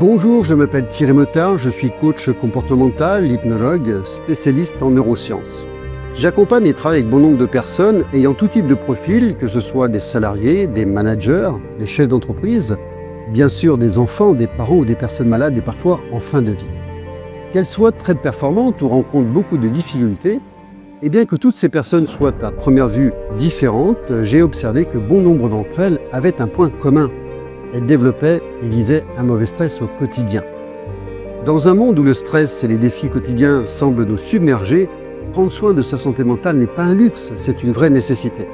Bonjour, je m'appelle Thierry Motard, je suis coach comportemental, hypnologue, spécialiste en neurosciences. J'accompagne et travaille avec bon nombre de personnes ayant tout type de profil, que ce soit des salariés, des managers, des chefs d'entreprise, bien sûr des enfants, des parents ou des personnes malades et parfois en fin de vie. Qu'elles soient très performantes ou rencontrent beaucoup de difficultés, et bien que toutes ces personnes soient à première vue différentes, j'ai observé que bon nombre d'entre elles avaient un point commun. Elles développaient et vivaient un mauvais stress au quotidien. Dans un monde où le stress et les défis quotidiens semblent nous submerger, prendre soin de sa santé mentale n'est pas un luxe, c'est une vraie nécessité.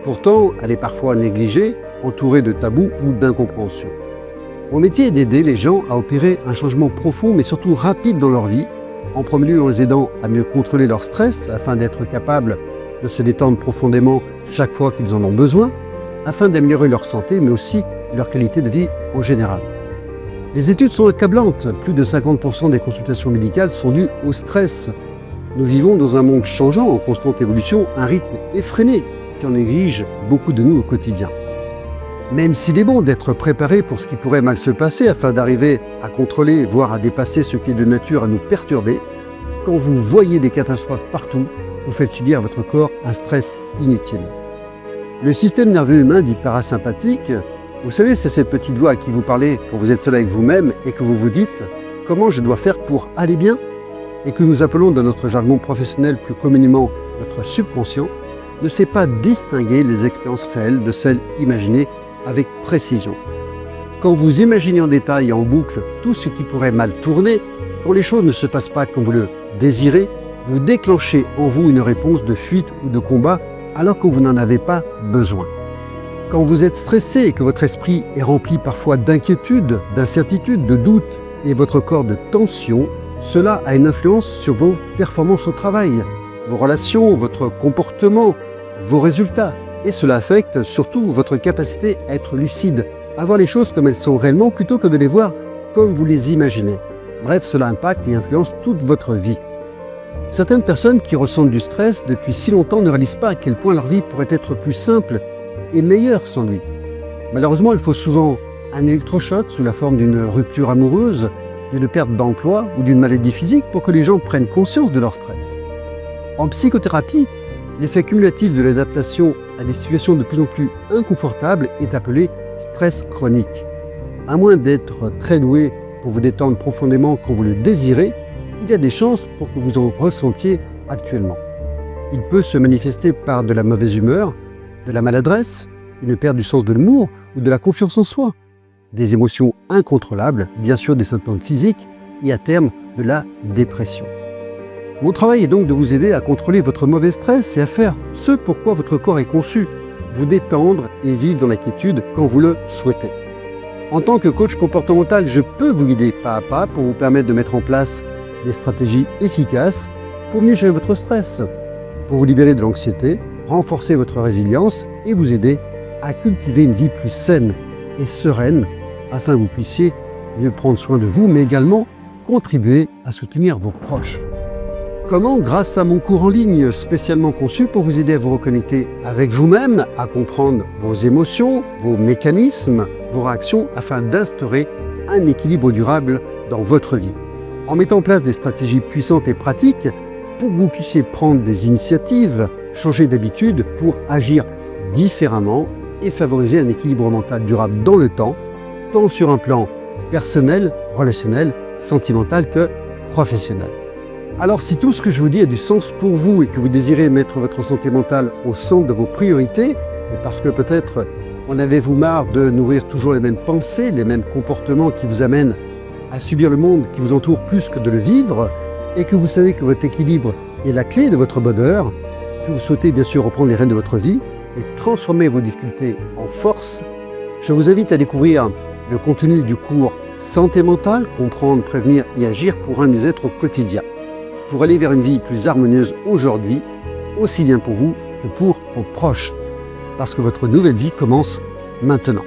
Pourtant, elle est parfois négligée, entourée de tabous ou d'incompréhension. Mon métier est d'aider les gens à opérer un changement profond mais surtout rapide dans leur vie, en premier lieu en les aidant à mieux contrôler leur stress afin d'être capables de se détendre profondément chaque fois qu'ils en ont besoin, afin d'améliorer leur santé mais aussi leur qualité de vie en général. Les études sont accablantes, plus de 50% des consultations médicales sont dues au stress. Nous vivons dans un monde changeant, en constante évolution, un rythme effréné qui en exige beaucoup de nous au quotidien. Même s'il est bon d'être préparé pour ce qui pourrait mal se passer afin d'arriver à contrôler, voire à dépasser ce qui est de nature à nous perturber, quand vous voyez des catastrophes partout, vous faites subir à votre corps un stress inutile. Le système nerveux humain dit parasympathique, vous savez, c'est cette petite voix à qui vous parlez quand vous êtes seul avec vous-même et que vous vous dites « comment je dois faire pour aller bien ?» et que nous appelons dans notre jargon professionnel plus communément notre subconscient, ne sait pas distinguer les expériences réelles de celles imaginées avec précision. Quand vous imaginez en détail et en boucle tout ce qui pourrait mal tourner, quand les choses ne se passent pas comme vous le désirez, vous déclenchez en vous une réponse de fuite ou de combat alors que vous n'en avez pas besoin. Quand vous êtes stressé et que votre esprit est rempli parfois d'inquiétude, d'incertitude, de doute et votre corps de tension, cela a une influence sur vos performances au travail, vos relations, votre comportement, vos résultats. Et cela affecte surtout votre capacité à être lucide, à voir les choses comme elles sont réellement plutôt que de les voir comme vous les imaginez. Bref, cela impacte et influence toute votre vie. Certaines personnes qui ressentent du stress depuis si longtemps ne réalisent pas à quel point leur vie pourrait être plus simple et meilleur sans lui. Malheureusement, il faut souvent un électrochoc sous la forme d'une rupture amoureuse, d'une perte d'emploi ou d'une maladie physique pour que les gens prennent conscience de leur stress. En psychothérapie, l'effet cumulatif de l'adaptation à des situations de plus en plus inconfortables est appelé stress chronique. À moins d'être très doué pour vous détendre profondément quand vous le désirez, il y a des chances pour que vous en ressentiez actuellement. Il peut se manifester par de la mauvaise humeur, de la maladresse, une perte du sens de l'humour ou de la confiance en soi, des émotions incontrôlables, bien sûr des symptômes physiques et à terme de la dépression. Mon travail est donc de vous aider à contrôler votre mauvais stress et à faire ce pourquoi votre corps est conçu, vous détendre et vivre dans la quiétude quand vous le souhaitez. En tant que coach comportemental, je peux vous guider pas à pas pour vous permettre de mettre en place des stratégies efficaces pour mieux gérer votre stress, pour vous libérer de l'anxiété, renforcer votre résilience et vous aider à cultiver une vie plus saine et sereine afin que vous puissiez mieux prendre soin de vous, mais également contribuer à soutenir vos proches. Comment? Grâce à mon cours en ligne spécialement conçu pour vous aider à vous reconnecter avec vous-même, à comprendre vos émotions, vos mécanismes, vos réactions afin d'instaurer un équilibre durable dans votre vie. En mettant en place des stratégies puissantes et pratiques pour que vous puissiez prendre des initiatives, changer d'habitude pour agir différemment et favoriser un équilibre mental durable dans le temps, tant sur un plan personnel, relationnel, sentimental que professionnel. Alors si tout ce que je vous dis a du sens pour vous et que vous désirez mettre votre santé mentale au centre de vos priorités, et parce que peut-être en avez-vous marre de nourrir toujours les mêmes pensées, les mêmes comportements qui vous amènent à subir le monde qui vous entoure plus que de le vivre, et que vous savez que votre équilibre est la clé de votre bonheur, que vous souhaitez bien sûr reprendre les rênes de votre vie et transformer vos difficultés en force, je vous invite à découvrir le contenu du cours Santé mentale, comprendre, prévenir et agir pour un mieux-être au quotidien, pour aller vers une vie plus harmonieuse aujourd'hui, aussi bien pour vous que pour vos proches, parce que votre nouvelle vie commence maintenant.